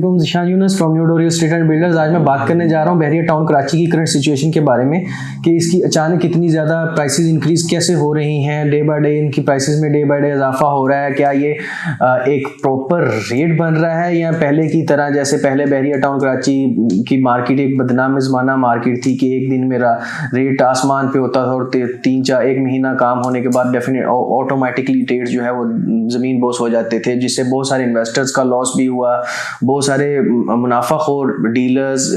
अलैकुम, Zeeshan Yunus from new door real estate and builders. आज मैं बात करने जा रहा हूँ बहरिया टाउन कराची की करंट सिचुएशन के बारे में कि इसकी अचानक इतनी ज़्यादा प्राइसेस इंक्रीज कैसे हो रही हैं, डे बाय डे इनकी प्राइसेस में डे बाय डे इजाफा हो रहा है। क्या ये एक प्रॉपर रेट बन रहा है या पहले की तरह, जैसे पहले बहरिया टाउन कराची की मार्केट एक बदनाम ज़माना मार्केट थी कि एक दिन मेरा रेट आसमान पे होता था और 3-4 महीना काम होने के बाद डेफिनेट ऑटोमेटिकली रेट जो है वो ज़मीन बोस हो जाते थे, जिससे बहुत सारे इन्वेस्टर्स का लॉस भी हुआ। बहुत सारे मुनाफाखोर डीलर्स,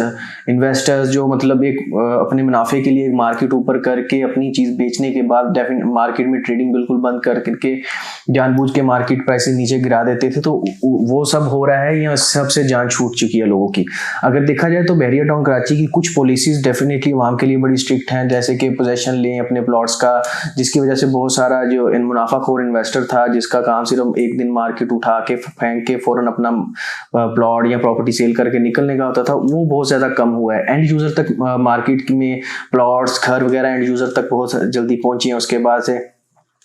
इन्वेस्टर्स जो मतलब एक अपने मुनाफे के लिए एक मार्केट ऊपर करके अपनी चीज़ बेचने के बाद डेफिनेट मार्केट में ट्रेडिंग बिल्कुल बंद करके जानबूझ के मार्केट प्राइसेस नीचे गिरा देते थे। तो वो सब हो रहा है या सबसे जान छूट चुकी है लोगों की। अगर देखा जाए तो बहरिया टाउन कराची की कुछ पॉलिसीज डेफिनेटली वहाँ के लिए बड़ी स्ट्रिक्ट हैं, जैसे कि पोजेशन लें अपने प्लॉट्स का, जिसकी वजह से बहुत सारा जो मुनाफाखोर इन्वेस्टर था जिसका काम सिर्फ एक दिन मार्केट उठा के फेंक के फौरन अपना प्लॉट या प्रॉपर्टी सेल करके निकलने का होता था, वो बहुत ज़्यादा कम हुआ है। एंड यूज़र तक मार्केट में प्लॉट्स, घर वगैरह एंड यूज़र तक बहुत जल्दी पहुंची हैं। उसके बाद से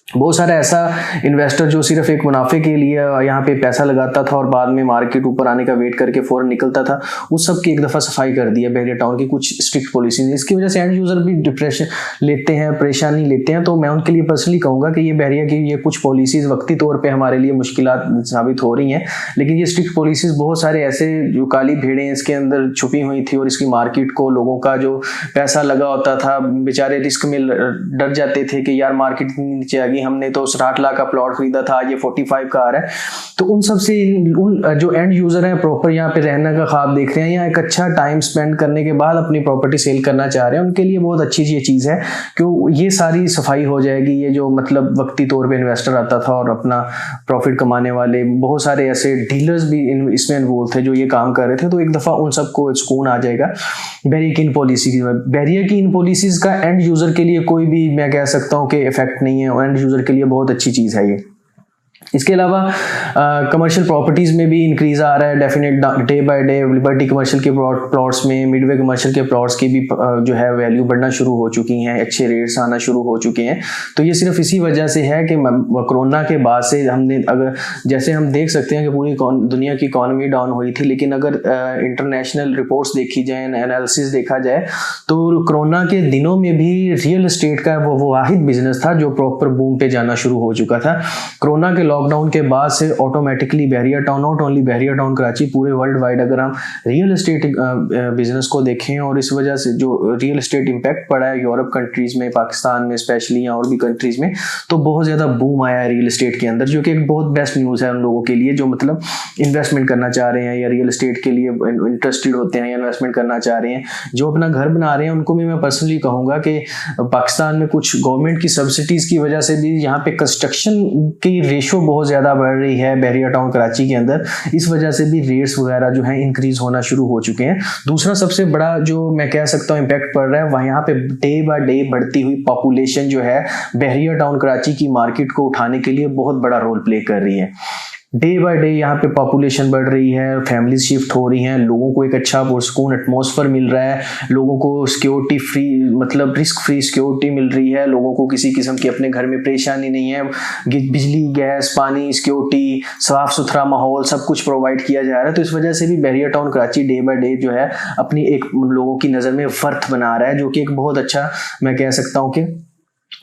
बहुत सारा ऐसा इन्वेस्टर जो सिर्फ एक मुनाफे के लिए यहाँ पे पैसा लगाता था और बाद में मार्केट ऊपर आने का वेट करके फौरन निकलता था, उस सब की एक दफ़ा सफाई कर दी है बहरिया टाउन की कुछ स्ट्रिक्ट पॉलिसीज। इसकी वजह से एंड यूज़र भी डिप्रेशन लेते हैं, परेशानी लेते हैं। तो मैं उनके लिए पर्सनली कहूँगा कि ये बहरिया की ये कुछ पॉलिसीज़ वक्ती तौर पर हमारे लिए मुश्किलात साबित हो रही हैं, लेकिन ये स्ट्रिक्ट पॉलिसीज़ बहुत सारे ऐसे जो काली भेड़ें इसके अंदर छुपी हुई थी और इसकी मार्केट को लोगों का जो पैसा लगा होता था बेचारे रिस्क में डर जाते थे कि यार मार्केट नीचे आ गई, हमने तो 60 लाख का प्लॉट खरीदा था, ये 45 का आ रहा है। तो उन सब से उन जो एंड यूजर हैं प्रॉपर यहाँ पे रहने का ख्वाब देख रहे हैं या एक अच्छा टाइम स्पेंड करने के बाद अपनी प्रॉपर्टी सेल करना चाह रहे हैं, उनके लिए बहुत अच्छी ये चीज़ है कि ये सारी सफाई हो जाएगी। ये जो मतलब वक्ती तौर पे इन्वेस्टर आता था और अपना प्रॉफिट कमाने वाले बहुत सारे ऐसे डीलर्स भी इसमें इन्वॉल्व थे जो ये काम कर रहे थे, तो एक दफ़ा उन सबको सुकून आ जाएगा। बहरिया की इन पॉलिसी बहरिया की इन पॉलिसीज़ का एंड यूज़र के लिए कोई भी मैं कह सकता हूँ कि इफेक्ट नहीं है। एंड यूज़र के लिए बहुत अच्छी चीज़ है ये। इसके अलावा कमर्शियल प्रॉपर्टीज़ में भी इंक्रीज आ रहा है definite day by day. Liberty commercial के प्लॉट्स में, मिडवे कमर्शियल के प्लॉट्स की भी जो है वैल्यू बढ़ना शुरू हो चुकी हैं, अच्छे रेट्स आना शुरू हो चुके हैं। तो ये सिर्फ इसी वजह से है कि कोरोना के बाद से हमने, अगर जैसे हम देख सकते हैं कि पूरी दुनिया की इकॉनमी डाउन हुई थी, लेकिन अगर इंटरनेशनल रिपोर्ट्स देखी जाए, एनालिसिस देखा जाए, तो कोरोना के दिनों में भी रियल एस्टेट का वो वाहिद बिजनेस था जो प्रॉपर बूम पे जाना शुरू हो चुका था। कोरोना के लॉकडाउन के बाद से automatically Bahria town, not only Bahria town Karachi, पूरे वर्ल्ड वाइड अगर हम रियल एस्टेट बिजनेस को देखें, और इस वजह से जो रियल एस्टेट इम्पैक्ट पड़ा है यूरोप कंट्रीज में, पाकिस्तान में स्पेशली या और भी कंट्रीज में, तो बहुत ज़्यादा बूम आया है रियल एस्टेट के अंदर, जो कि एक बहुत बेस्ट न्यूज़ है उन लोगों के लिए जो मतलब इन्वेस्टमेंट करना चाह रहे हैं या रियल एस्टेट के लिए इंटरेस्टेड होते हैं या इन्वेस्टमेंट करना चाह रहे हैं, जो अपना घर बना रहे हैं। उनको भी मैं पर्सनली कहूँगा कि पाकिस्तान में कुछ गवर्नमेंट की सब्सिडीज़ की वजह से भी यहाँ पे कंस्ट्रक्शन की रेशो बहुत ज़्यादा बढ़ रही है बहरिया टाउन कराची के अंदर। इस वजह से भी रेट्स वगैरह जो है इंक्रीज होना शुरू हो चुके हैं। दूसरा सबसे बड़ा जो मैं कह सकता हूँ इम्पैक्ट पड़ रहा है, वहाँ यहाँ पे डे बाय डे बढ़ती हुई पॉपुलेशन जो है बहरिया टाउन कराची की मार्केट को उठाने के लिए बहुत बड़ा रोल प्ले कर रही है। डे बाय डे यहाँ पे पॉपुलेशन बढ़ रही है, फैमिली शिफ्ट हो रही हैं, लोगों को एक अच्छा पुरसकून एटमॉस्फेयर मिल रहा है, लोगों को सिक्योरिटी फ्री, मतलब रिस्क फ्री सिक्योरिटी मिल रही है, लोगों को किसी किस्म की अपने घर में परेशानी नहीं है, बिजली, गैस, पानी, सिक्योरिटी, साफ सुथरा माहौल सब कुछ प्रोवाइड किया जा रहा है। तो इस वजह से भी Bahria town Karachi day by day जो है अपनी एक लोगों की नज़र में वर्थ बना रहा है, जो कि एक बहुत अच्छा मैं कह सकता हूँ कि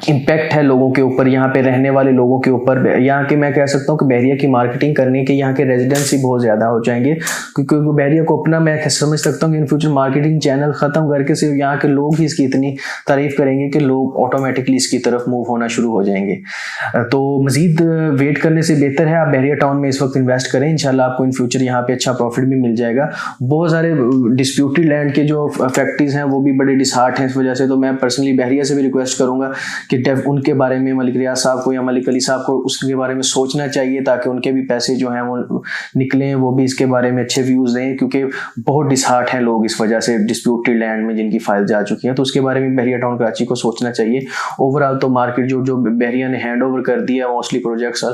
इम्पैक्ट है लोगों के ऊपर, यहाँ पे रहने वाले लोगों के ऊपर। यहाँ के मैं कह सकता हूँ कि बहरिया की मार्केटिंग करने के यहाँ के रेजिडेंट्स ही बहुत ज़्यादा हो जाएंगे, क्योंकि बहरिया को अपना मैं समझ सकता हूँ कि इन फ्यूचर मार्केटिंग चैनल ख़त्म करके सिर्फ यहाँ के लोग ही इसकी इतनी तारीफ़ करेंगे कि लोग ऑटोमेटिकली इसकी तरफ मूव होना शुरू हो जाएंगे। तो मज़ीद वेट करने से बेहतर है आप बहरिया टाउन में इस वक्त इन्वेस्ट करें। इंशाल्लाह आपको इन फ्यूचर यहाँ पे अच्छा प्रॉफिट भी मिल जाएगा। बहुत सारे डिस्प्यूटेड लैंड के जो फैक्ट्रीज हैं वो भी बड़े डिसहार्ट हैं इस वजह से। तो मैं पर्सनली बहरिया से भी रिक्वेस्ट करूँगा कि उनके बारे में मलिक रियाज साहब को या मलिक अली साहब को उसके बारे में सोचना चाहिए, ताकि उनके भी पैसे जो हैं वो निकलें, वो भी इसके बारे में अच्छे व्यूज़ दें, क्योंकि बहुत डिसहार्ट हैं लोग इस वजह से डिस्प्यूटेड लैंड में जिनकी फाइल जा चुकी है। तो उसके बारे में बहरिया टाउन कराची को सोचना चाहिए। ओवरऑल तो मार्केट जो बहरिया ने हैंड ओवर कर दिया मोस्टली प्रोजेक्ट्स,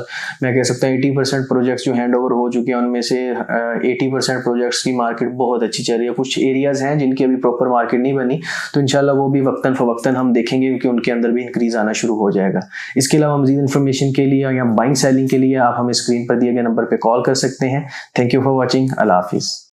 मैं कह सकता हूँ 80% प्रोजेक्ट्स जो हैंड ओवर हो चुके हैं उनमें से 80% प्रोजेक्ट्स की मार्केट बहुत अच्छी चल रही है। कुछ एरियाज़ हैं जिनकी अभी प्रॉपर मार्केट नहीं बनी, तो इंशाल्लाह वो भी वक्तन फवक्तन हम देखेंगे, क्योंकि उनके अंदर भी इंक्रीज आना शुरू हो जाएगा। इसके अलावा मज़ीद इन्फॉर्मेशन के लिए या बाइंग सेलिंग के लिए आप हमें स्क्रीन पर दिए गए नंबर पर कॉल कर सकते हैं। Thank you for watching. अल्लाह हाफिज़।